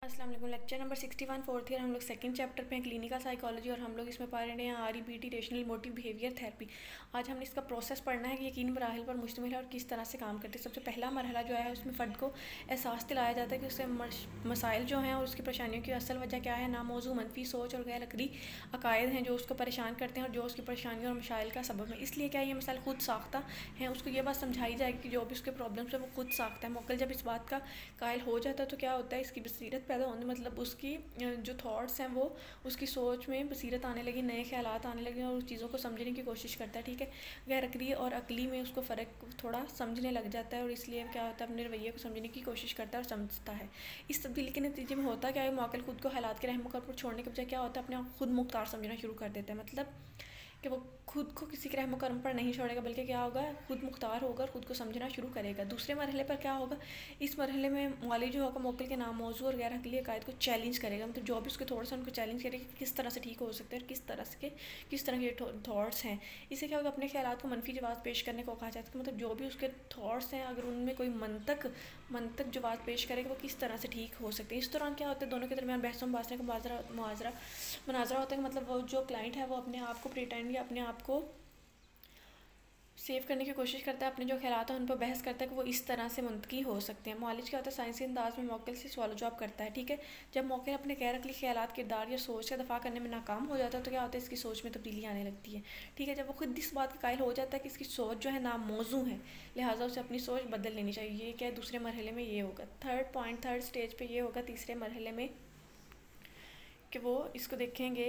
अस्सलाम वालेकुम। Lecture number 61 fourth year हम लोग सेकंड चैप्टर पे हैं क्लिनिकल साइकोलॉजी और हम लोग इसमें पढ़ रहे हैं REBT rational motive behaviour therapy. आज हमने इसका प्रोसेस पढ़ना है कि यकीन मराहल पर मुश्तमिल है और किस तरह से काम करते हैं। सबसे पहला मरहला जो है उसमें फ़र्द को एहसास दिलाया जाता है कि उससे मसाइल जो हैं और उसकी परेशानियों की असल वजह क्या है। नामौजू मनफी सोच और गैर अकली अकायद हैं जो उसको परेशान करते हैं और जो उसकी परेशानियों और मसाइल का सबब है। इसलिए क्या ये मसाइल खुद साख्ता हैं, उसको ये बात समझाई जाएगी कि जो भी उसके प्रॉब्लम्स है वो खुद साख्ता है। मौकल जब इस बात का कायल हो जाता है तो क्या होता है, इसकी बसीरत पैदा होने मतलब उसकी जो थॉट्स हैं वो उसकी सोच में बसीरत आने लगी, नए ख्यालात आने लगे और उस चीज़ों को समझने की कोशिश करता है। ठीक है, गैर अकली और अकली में उसको फ़र्क थोड़ा समझने लग जाता है और इसलिए क्या होता है अपने रवैये को समझने की कोशिश करता है और समझता है। इस तब्दीली के नतीजे में होता क्या है, मौकल खुद को हालात के रहम पर छोड़ने के बजाय क्या होता है अपने आप खुद मुख्तार समझना शुरू कर देता है। मतलब कि वो खुद को किसी के रहम करम पर नहीं छोड़ेगा बल्कि क्या होगा, खुद मुख्तार होगा और खुद को समझना शुरू करेगा। दूसरे मरहले पर क्या होगा, इस मरहले में वाली जो होगा मौकल के नाम मौजू और गैर अकली अकायद को चैलेंज करेगा। मतलब जो भी उसके थॉट्स हैं उनको चैलेंज करेगा कि किस तरह से ठीक हो सकते हैं और किस तरह के थॉट्स हैं। इससे क्या होगा, अपने ख्यालात को मनफी जवाब पेश करने को कहा जाता है। मतलब जो भी उसके थॉट्स हैं अगर उनमें कोई मंतक जवाब पेश करेगा वो किस तरह से ठीक हो सकते हैं। इस दौरान क्या होता है, दोनों के दरमियान बहस मुबासरे का मुनाजरा होता है। मतलब वो जो क्लाइंट है वो अपने आप को प्रिटेंड या अपने आप को सेव करने की कोशिश करता है, अपने जो ख्यालात हैं उन पर बहस करता है कि वो इस तरह से मुंतकी हो सकते हैं। मुआलिज क्या होता है, साइंसी अंदाज में मौकल से सवाल जवाब करता है। ठीक है, जब मौकल अपने गैर अकली ख्यालात, किरदार या सोच का दफा करने में नाकाम हो जाता है तो क्या होता है, इसकी सोच में तब्दीली आने लगती है। ठीक है, जब वो खुद इस बात का कायल हो जाता है कि इसकी सोच जो है नामौजू है, लिहाजा उसे अपनी सोच बदल लेनी चाहिए। ये क्या है, दूसरे मरहले में ये होगा। थर्ड स्टेज पर ये होगा तीसरे मरहले में कि वो इसको देखेंगे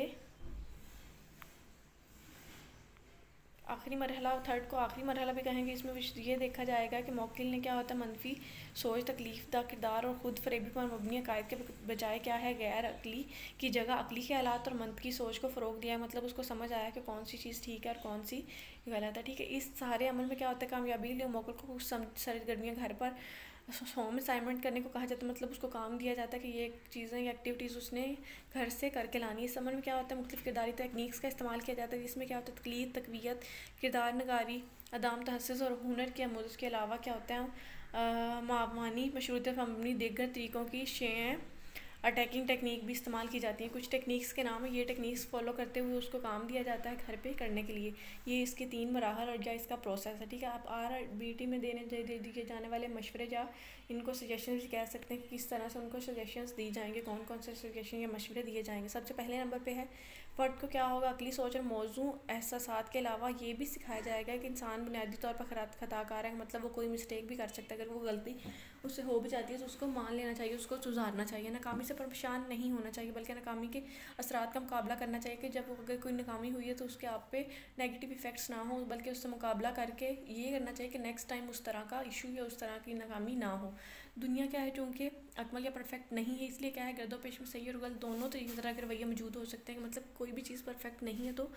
आखिरी मरहला, थर्ड को आखिरी मरहला भी कहेंगे। इसमें ये देखा जाएगा कि मौकिल ने क्या होता है मनफी सोच, तकलीफ दा किरदार और ख़ुद फरेबी पर मबनी अकायद के बजाय क्या है, गैर अकली की जगह अकली ख्यालात और मंतकी सोच को फ़रोग दिया है। मतलब उसको समझ आया कि कौन सी चीज़ ठीक है और कौन सी गलत है। ठीक है, इस सारे अमल में क्या होता है, कामयाबी लिए मौकिल को कुछ सरगर्मियाँ घर पर होम असाइनमेंट करने को कहा जाता है। मतलब उसको काम दिया जाता है कि ये चीज़ें या एक्टिविटीज़ उसने घर से करके लानी है। इस अमल में क्या होता है, मुख्तलिफ किरदारी तकनीक्स का इस्तेमाल किया जाता है जिसमें क्या होता है, तकलीद, तकवीत, किरदार नगारी, अदाम तहस्सुस और हुनर के अमूल के अलावा क्या होता है, मावानी मशरूत मबनी दीगर तरीक़ों की शें अटैकिंग टेक्निक भी इस्तेमाल की जाती है। कुछ टेक्निक्स के नाम है, ये टेक्निक्स फॉलो करते हुए उसको काम दिया जाता है घर पे करने के लिए। ये इसके 3 मराहल और या इसका प्रोसेस है। ठीक है, आप RBT में दिए जाने वाले मशवरे या इनको सजेशन भी कह सकते हैं कि किस तरह से उनको सजेशंस दी जाएंगे, कौन कौन से सजेशन या मशवरे दिए जाएंगे। सबसे पहले नंबर पे है, फ़र्द को क्या होगा, अकली सोच और मौजू एहसासात के अलावा ये भी सिखाया जाएगा कि इंसान बुनियादी तौर पर खताकार है। मतलब वो कोई मिस्टेक भी कर सकता है, अगर वो गलती उससे हो भी जाती है तो उसको मान लेना चाहिए, उसको सुधारना चाहिए। नाकामी से परेशान नहीं होना चाहिए बल्कि नाकामी के असरात का मुकाबला करना चाहिए कि जब अगर कोई नाकामी हुई है तो उसके आप पे नेगेटिव इफ़ेक्ट्स ना हो, बल्कि उससे मुकाबला करके ये करना चाहिए कि नेक्स्ट टाइम उस तरह का इशू या उस तरह की नाकामी ना हो। दुनिया क्या है, चूँकि अकमल या परफेक्ट नहीं है, इसलिए क्या है, गर्दोपेश में सही और गलत दोनों तरह के रवैये मौजूद हो सकते हैं। मतलब कोई भी चीज़ परफेक्ट नहीं है तो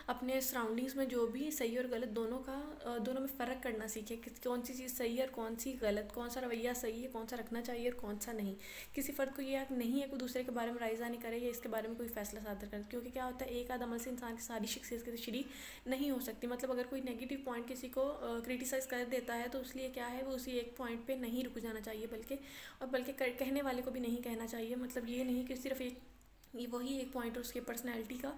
अपने सराउंडिंग्स में जो भी सही और गलत दोनों में फ़र्क करना सीखें कि कौन सी चीज़ सही है और कौन सी गलत, कौन सा रवैया सही है, कौन सा रखना चाहिए और कौन सा नहीं। किसी फ़र्द को ये हक नहीं है कि दूसरे के बारे में रायज़ानी करे या इसके बारे में कोई फ़ैसला सादर करे, क्योंकि क्या होता है, एक आध अमल से इंसान की सारी शख्सियत की तशरीह नहीं हो सकती। मतलब अगर कोई नेगेटिव पॉइंट किसी को क्रिटिसाइज़ कर देता है तो इसलिए क्या है, वो उसी एक पॉइंट पर नहीं रुक जाना चाहिए बल्कि कहने वाले को भी नहीं कहना चाहिए। मतलब ये नहीं कि सिर्फ ये वही एक पॉइंट उसकी पर्सनैलिटी का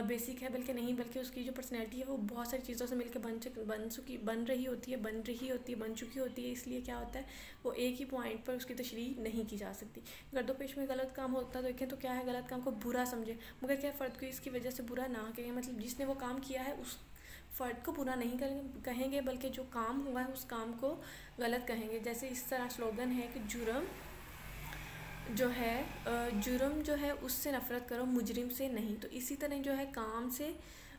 बेसिक है, बल्कि उसकी जो पर्सनैलिटी है वो बहुत सारी चीज़ों से मिलकर बन रही होती है, बन चुकी होती है। इसलिए क्या होता है, वो एक ही पॉइंट पर उसकी तशरीह नहीं की जा सकती। गर्दोपेश में गलत काम होता है देखें तो क्या है, गलत काम को बुरा समझे मगर क्या फ़र्द को इसकी वजह से बुरा ना कहें। मतलब जिसने वो काम किया है उस फ़र्द को बुरा नहीं कहेंगे बल्कि जो काम हुआ है उस काम को गलत कहेंगे। जैसे इस तरह स्लोगन है कि जुर्म जो है उससे नफ़रत करो, मुजरिम से नहीं। तो इसी तरह जो है काम से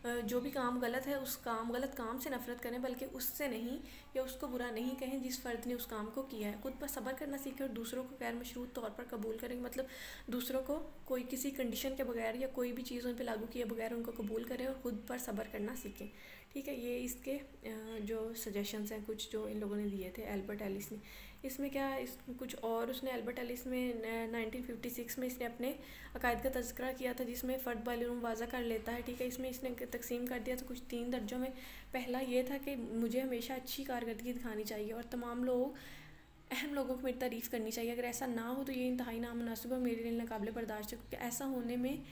जो भी काम गलत है उस गलत काम से नफ़रत करें बल्कि उससे नहीं, या उसको बुरा नहीं कहें जिस फ़र्द ने उस काम को किया है। खुद पर सब्र करना सीखें और दूसरों को गैर मशरूत तौर पर कबूल करें। मतलब दूसरों को कोई किसी कंडीशन के बगैर या कोई भी चीज़ उन पर लागू किए बगैर उनको कबूल करें और ख़ुद पर सब्र करना सीखें। ठीक है, ये इसके जो सजेशंस हैं कुछ जो इन लोगों ने दिए थे एल्बर्ट एलिस ने। इसमें क्या कुछ और उसने एल्बर्ट एलिस में 1956 में इसने अपने अकायद का तज़किरा किया था जिसमें फ़र्द बालूम वाज़ा कर लेता है। ठीक है, इसमें इसने तकसीम कर दिया था कुछ 3 दर्जों में। पहला ये था कि मुझे हमेशा अच्छी कारकर्दगी दिखानी चाहिए और तमाम लोग अहम लोगों को मेरी तारीफ़ करनी चाहिए, अगर ऐसा ना हो तो ये इंतहाई नामुनासिब और मेरे लिए नाकाबिले बर्दाश्त है, क्योंकि ऐसा होने में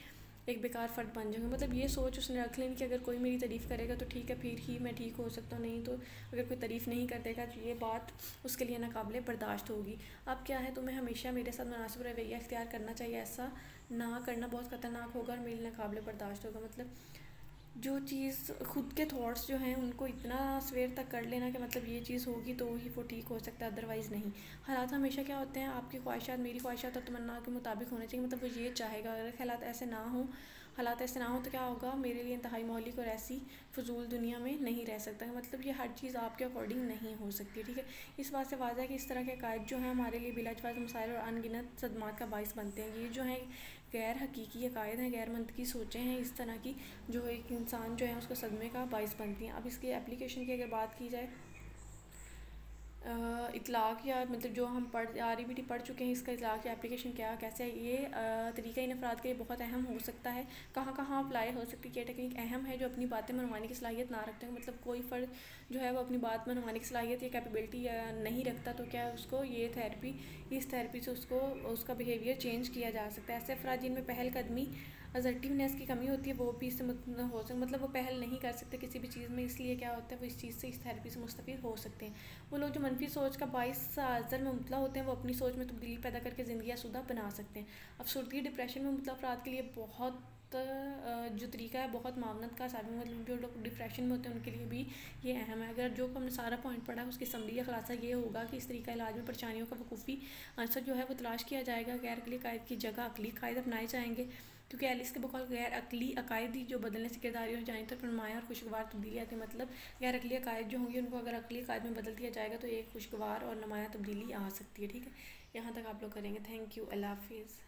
एक बेकार फ़र्द बन जाऊँगी। मतलब ये सोच उसने रख लेनी कि अगर कोई मेरी तारीफ़ करेगा तो ठीक है, फिर ही मैं ठीक हो सकता हूँ, नहीं तो अगर कोई तारीफ़ नहीं कर देगा तो ये बात उसके लिए नाकाबिले बर्दाश्त होगी। अब क्या है, तुम्हें हमेशा मेरे साथ मुनासिब रवैया इख्तियार करना चाहिए, ऐसा ना करना बहुत ख़तरनाक होगा और मेरे लिए नाकाबिले बर्दाश्त होगा। मतलब जो चीज़ खुद के थॉट्स जो हैं उनको इतना सवेर तक कर लेना कि मतलब ये चीज़ होगी तो ही वो ठीक हो सकता है, अदरवाइज़ नहीं। हालात हमेशा क्या होते हैं, आपकी ख्वाहिशात मेरी ख्वाहिशात और तमन्ना के मुताबिक होने चाहिए, मतलब वो ये चाहेगा। अगर हालात ऐसे ना हो तो क्या होगा, मेरे लिए इंतहाई मौलिक और ऐसी फजूल दुनिया में नहीं रह सकता। मतलब ये हर चीज़ आपके अकॉर्डिंग नहीं हो सकती, ठीक है। इस बात से वाज़ा है कि इस तरह के अकायद जो हैं हमारे लिए बिलाजवाज़ मसाइल और अनगिनत सदमात का बाइस बनते हैं। ये जो है गैर हकीकी अकायद हैं, गैर मंतकी सोचें हैं इस तरह की, जो एक इंसान जो है उसको सदमे का बाइस बनती हैं। अब इसकी एप्लीकेशन की अगर बात की जाए, इतलाक़ या मतलब जो हम REBT पढ़ चुके हैं, इसका इतलाक़ या एप्लीकेशन क्या कैसे है, ये तरीका इन अफराद के लिए बहुत अहम हो सकता है। कहाँ कहाँ अप्लाई हो सकती है, क्या टेक्निक अहम है जो अपनी बातें मनवाने की सलाहियत ना रखते हैं। मतलब कोई फ़र्द जो है वो अपनी बात मनवाने की सलाहियत या कैपेबिलिटी या नहीं रखता, तो क्या उसको इस थेरेपी से उसको उसका बिहेवियर चेंज किया जा सकता है। ऐसे अफराद जिनमें पहलकदमी असर्टिवनेस की कमी होती है वो भी इससे हो सकता, मतलब वो पहल नहीं कर सकते किसी भी चीज़ में, इसलिए क्या होता है वो इस चीज़ से, इस थेरेपी से मुस्तफ़ीद हो सकते हैं। वो लोग जो मनफी सोच का बाइस अज़र में मुबतला होते हैं वो अपनी सोच में तब्दीली पैदा करके ज़िंदगी आसूदा बना सकते हैं। अफसरदगी डिप्रेशन में मुबतला अफराद के लिए बहुत जो तरीका है बहुत मावनत का साबित, मतलब जो लोग डिप्रेशन में होते हैं उनके लिए भी ये अहम है। अगर जो हमने सारा पॉइंट पढ़ा है उसकी समरी या खुलासा ये होगा कि इस तरीका इलाज में परेशानियों का वकूफ़ी आंसर जो है वो तलाश किया जाएगा। गैर अकली अकायद की जगह अकली अकायद अपनाए जाएंगे, क्योंकि एलिस के बकौल गैर अकली अकायद ही जो बदलने से किरदारी और जानी तक नुमाया और खुशगवार तब्दीली आती है। मतलब गैर अकली अकायद जो होंगी उनको अगर अकली अकायद में बदल दिया जाएगा तो एक खुशगवार और नुमाया तब्दीली आ सकती है, ठीक है। यहाँ तक आप लोग करेंगे। थैंक यू, अल्लाह हाफिज़।